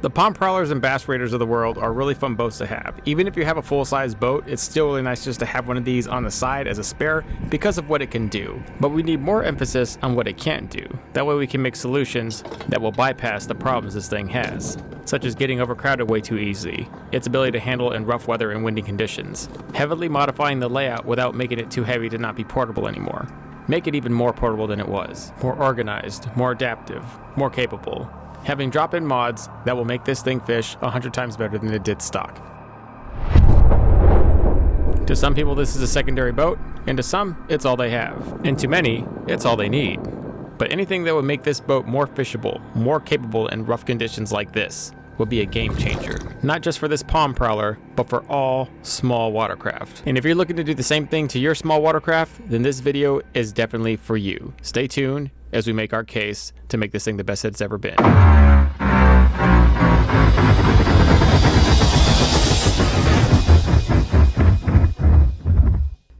The Palm Prowlers and Bass Raiders of the world are really fun boats to have. Even if you have a full-size boat, it's still really nice just to have one of these on the side as a spare because of what it can do. But we need more emphasis on what it can't do. That way we can make solutions that will bypass the problems this thing has, such as getting overcrowded way too easily, its ability to handle in rough weather and windy conditions, heavily modifying the layout without making it too heavy to not be portable anymore, make it even more portable than it was, more organized, more adaptive, more capable, having drop-in mods that will make this thing fish 100 times better than it did stock. To some people this is a secondary boat, and to some it's all they have, and to many it's all they need. But anything that would make this boat more fishable, more capable in rough conditions like this, will be a game changer. Not just for this Palm Prowler, but for all small watercraft. And if you're looking to do the same thing to your small watercraft, then this video is definitely for you. Stay tuned as we make our case to make this thing the best it's ever been.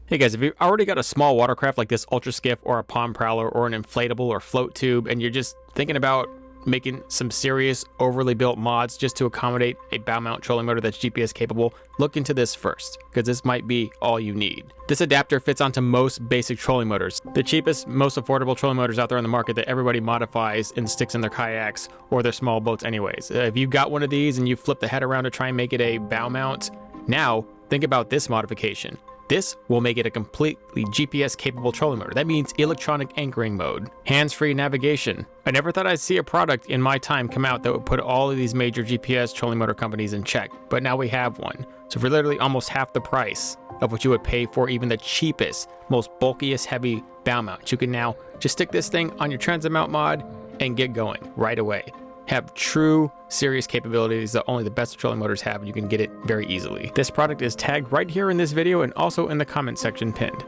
Hey guys, if you've already got a small watercraft like this Ultra Skiff or a Palm Prowler or an inflatable or float tube, and you're just thinking about making some serious overly built mods just to accommodate a bow mount trolling motor that's GPS capable, look into this first, because this might be all you need. This adapter fits onto most basic trolling motors, the cheapest, most affordable trolling motors out there on the market that everybody modifies and sticks in their kayaks or their small boats anyways. If you've got one of these and you flip the head around to try and make it a bow mount, now think about this modification. This will make it a completely GPS capable trolling motor. That means electronic anchoring mode, hands-free navigation. I never thought I'd see a product in my time come out that would put all of these major GPS trolling motor companies in check, but now we have one. So for literally almost half the price of what you would pay for even the cheapest, most bulkiest heavy bow mount, you can now just stick this thing on your transit mount mod and get going right away. Have true, serious capabilities that only the best trolling motors have, and you can get it very easily. This product is tagged right here in this video and also in the comment section pinned.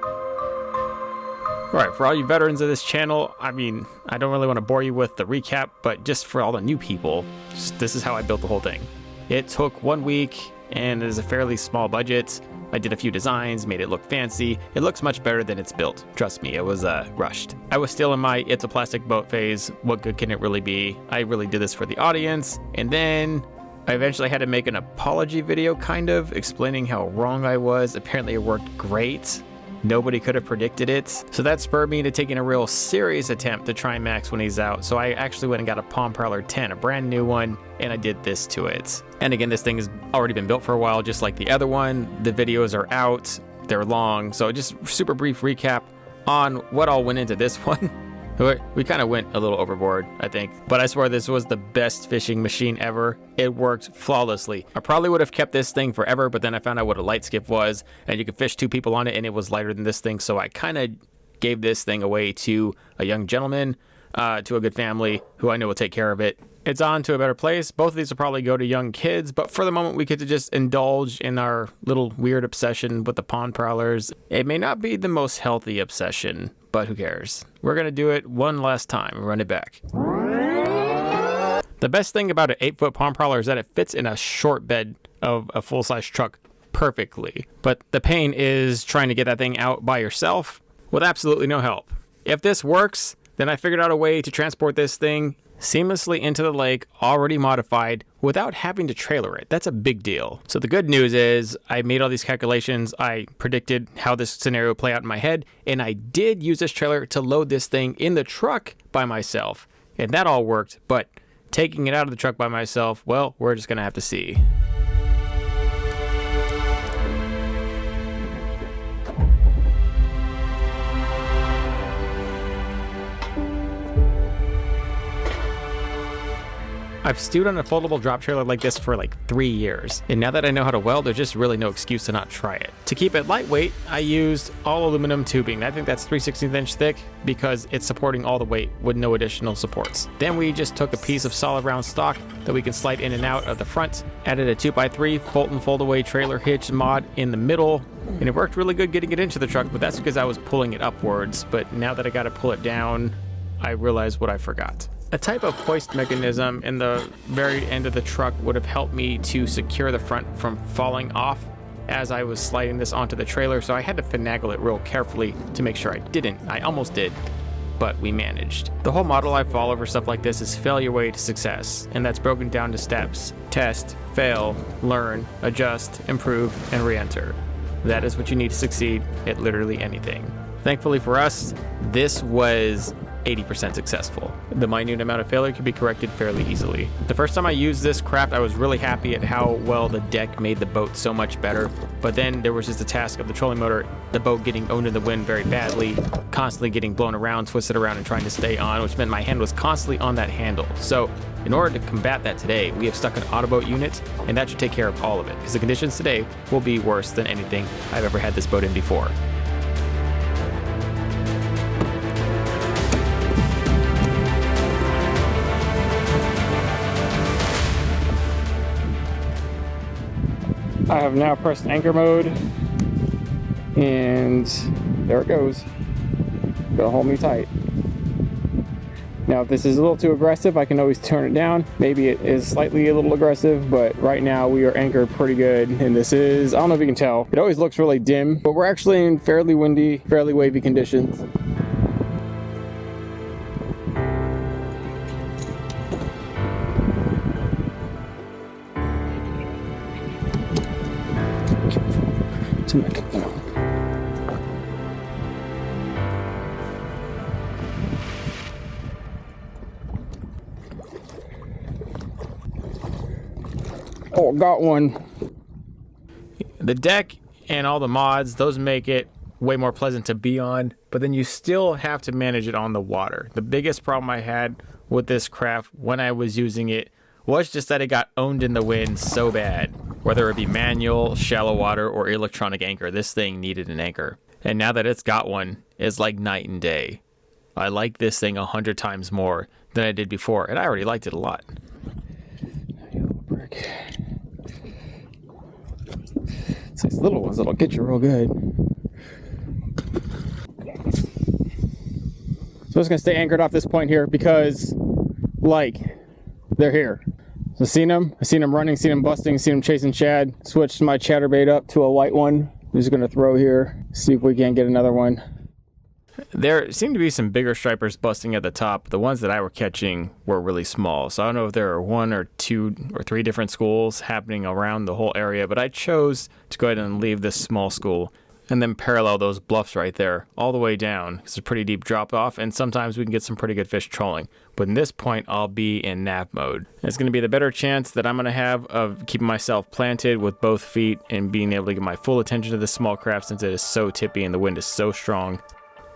Alright, for all you veterans of this channel, I mean, I don't really want to bore you with the recap, but just for all the new people, this is how I built the whole thing. It took 1 week, and it is a fairly small budget. I did a few designs, made it look fancy. It looks much better than it's built. Trust me, it was rushed. I was still in my it's a plastic boat phase. What good can it really be? I really did this for the audience. And then I eventually had to make an apology video, kind of, explaining how wrong I was. Apparently it worked great. Nobody could have predicted it. So that spurred me into taking a real serious attempt to try and max when he's out. So I actually went and got a Palm Prowler 10, a brand new one, and I did this to it. And again, this thing has already been built for a while, just like the other one. The videos are out, they're long. So just super brief recap on what all went into this one. We kind of went a little overboard, I think. But I swear this was the best fishing machine ever. It worked flawlessly. I probably would have kept this thing forever, but then I found out what a light skiff was, and you could fish 2 people on it, and it was lighter than this thing. So I kind of gave this thing away to a young gentleman, to a good family who I know will take care of it. It's on to a better place. Both of these will probably go to young kids, but for the moment we get to just indulge in our little weird obsession with the Palm Prowlers. It may not be the most healthy obsession, but who cares? We're going to do it one last time and run it back. The best thing about an 8-foot Palm Prowler is that it fits in a short bed of a full-size truck perfectly. But the pain is trying to get that thing out by yourself with absolutely no help. If this works, then I figured out a way to transport this thing seamlessly into the lake, already modified, without having to trailer it. That's a big deal. So the good news is I made all these calculations. I predicted how this scenario would play out in my head, and I did use this trailer to load this thing in the truck by myself. And that all worked, but taking it out of the truck by myself, well, we're just gonna have to see. I've stewed on a foldable drop trailer like this for like 3 years, and now that I know how to weld, there's just really no excuse to not try it. To keep it lightweight, I used all aluminum tubing. I think that's 3/16 inch thick because it's supporting all the weight with no additional supports. Then we just took a piece of solid round stock that we can slide in and out of the front, added a 2x3 fold and fold away trailer hitch mod in the middle, and it worked really good getting it into the truck, but that's because I was pulling it upwards. But now that I got to pull it down, I realized what I forgot. A type of hoist mechanism in the very end of the truck would have helped me to secure the front from falling off as I was sliding this onto the trailer, so I had to finagle it real carefully to make sure I didn't. I almost did, but we managed. The whole model I follow for stuff like this is fail your way to success, and that's broken down to steps: test, fail, learn, adjust, improve, and re-enter. That is what you need to succeed at literally anything. Thankfully for us, this was 80% successful. The minute amount of failure can be corrected fairly easily. The first time I used this craft, I was really happy at how well the deck made the boat so much better. But then there was just the task of the trolling motor, the boat getting owned in the wind very badly, constantly getting blown around, twisted around, and trying to stay on, which meant my hand was constantly on that handle. So in order to combat that today, we have stuck an AUTOBOAT unit, and that should take care of all of it, because the conditions today will be worse than anything I've ever had this boat in before. I have now pressed anchor mode, and there it goes. Gonna hold me tight. Now, if this is a little too aggressive, I can always turn it down. Maybe it is slightly a little aggressive, but right now we are anchored pretty good. And this is, I don't know if you can tell, it always looks really dim, but we're actually in fairly windy, fairly wavy conditions. Oh, got one. The deck and all the mods, those make it way more pleasant to be on, but then you still have to manage it on the water. The biggest problem I had with this craft when I was using it was just that it got owned in the wind so bad. Whether it be manual, shallow water, or electronic anchor, this thing needed an anchor. And now that it's got one, it's like night and day. I like this thing 100 times more than I did before, and I already liked it a lot. Brick. It's these little ones that'll get you real good. So I'm just gonna stay anchored off this point here because, like, they're here. So seen them running, seen them busting, seen them chasing shad. Switched my chatterbait up to a white one. I'm just gonna throw here, see if we can get another one. There seemed to be some bigger stripers busting at the top. The ones that I were catching were really small. So I don't know if there are 1 or 2 or 3 different schools happening around the whole area, but I chose to go ahead and leave this small school and then parallel those bluffs right there all the way down. It's a pretty deep drop off, and sometimes we can get some pretty good fish trolling. But in this point, I'll be in nap mode. It's going to be the better chance that I'm going to have of keeping myself planted with both feet and being able to give my full attention to this small craft since it is so tippy and the wind is so strong.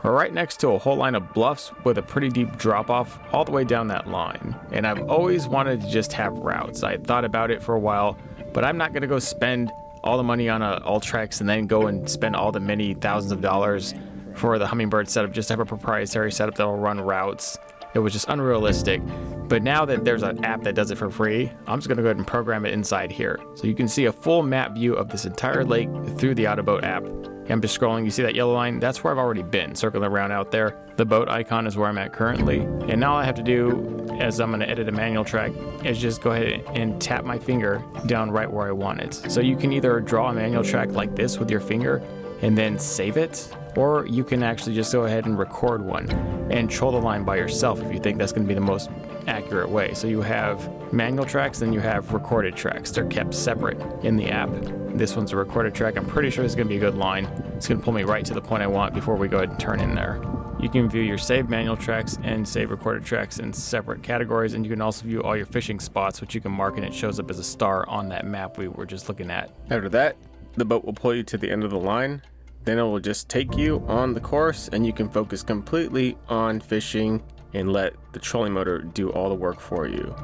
We're right next to a whole line of bluffs with a pretty deep drop off all the way down that line. And I've always wanted to just have routes. I thought about it for a while, but I'm not going to go spend all the money on a Ultrex and then go and spend all the many thousands of dollars for the Humminbird setup just to have a proprietary setup that will run routes. It was just unrealistic. But now that there's an app that does it for free, I'm just going to go ahead and program it inside here. So you can see a full map view of this entire lake through the AUTOBOAT app. I'm just scrolling, you see that yellow line? That's where I've already been, circling around out there. The boat icon is where I'm at currently. And now all I have to do, as I'm gonna edit a manual track, is just go ahead and tap my finger down right where I want it. So you can either draw a manual track like this with your finger and then save it, or you can actually just go ahead and record one and troll the line by yourself if you think that's gonna be the most accurate way. So you have manual tracks, then you have recorded tracks. They're kept separate in the app. This one's a recorded track. I'm pretty sure it's going to be a good line. It's going to pull me right to the point I want before we go ahead and turn in there. You can view your saved manual tracks and save recorded tracks in separate categories, and you can also view all your fishing spots, which you can mark and it shows up as a star on that map we were just looking at. After that, the boat will pull you to the end of the line. Then it will just take you on the course and you can focus completely on fishing and let the trolling motor do all the work for you.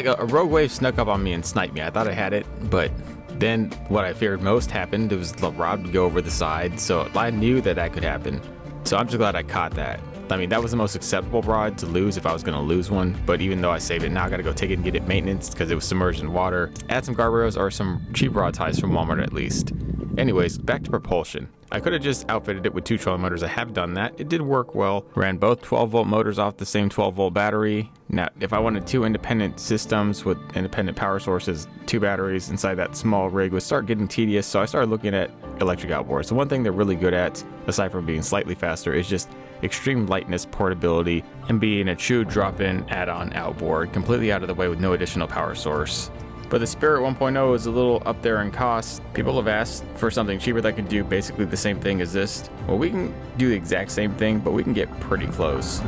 like a rogue wave snuck up on me and sniped me. I thought I had it, but then what I feared most happened. It was the rod would go over the side, so I knew that could happen. So I'm just glad I caught that. I mean, that was the most acceptable rod to lose if I was going to lose one, but even though I saved it, now I got to go take it and get it maintenance because it was submerged in water. Add some guardrails or some cheap rod ties from Walmart at least. Anyways, back to propulsion. I could have just outfitted it with 2 trolling motors. I have done that. It did work well. Ran both 12-volt motors off the same 12-volt battery. Now, if I wanted 2 independent systems with independent power sources, 2 batteries inside that small rig would start getting tedious, so I started looking at electric outboards. The one thing they're really good at, aside from being slightly faster, is just extreme lightness, portability, and being a true drop-in add-on outboard, completely out of the way with no additional power source. But the Spirit 1.0 is a little up there in cost. People have asked for something cheaper that can do basically the same thing as this. Well, we can do the exact same thing, but we can get pretty close.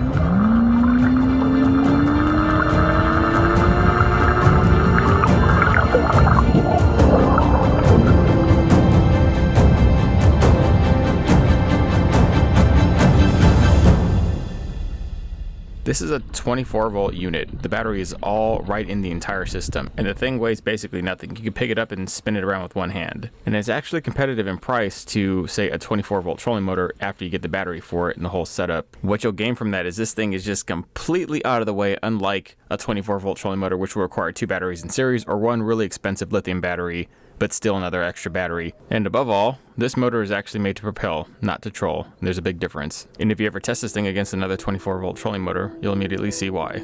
This is a 24-volt unit. The battery is all right in the entire system, and the thing weighs basically nothing. You can pick it up and spin it around with one hand. And it's actually competitive in price to, say, a 24-volt trolling motor after you get the battery for it and the whole setup. What you'll gain from that is this thing is just completely out of the way, unlike a 24-volt trolling motor, which will require 2 batteries in series or 1 really expensive lithium battery, but still another extra battery. And above all, this motor is actually made to propel, not to troll. There's a big difference. And if you ever test this thing against another 24-volt trolling motor, you'll immediately see why.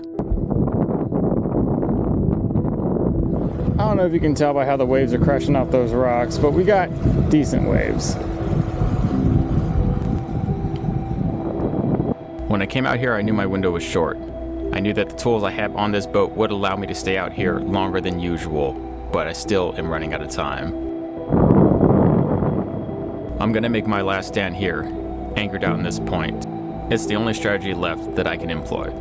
I don't know if you can tell by how the waves are crashing off those rocks, but we got decent waves. When I came out here, I knew my window was short. I knew that the tools I have on this boat would allow me to stay out here longer than usual, but I still am running out of time. I'm gonna make my last stand here, anchored down this point. It's the only strategy left that I can employ.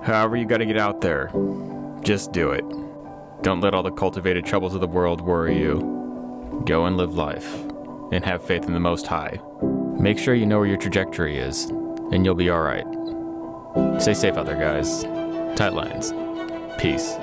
However you gotta get out there, just do it. Don't let all the cultivated troubles of the world worry you. Go and live life, and have faith in the Most High. Make sure you know where your trajectory is, and you'll be alright. Stay safe out there, guys. Tight lines. Peace.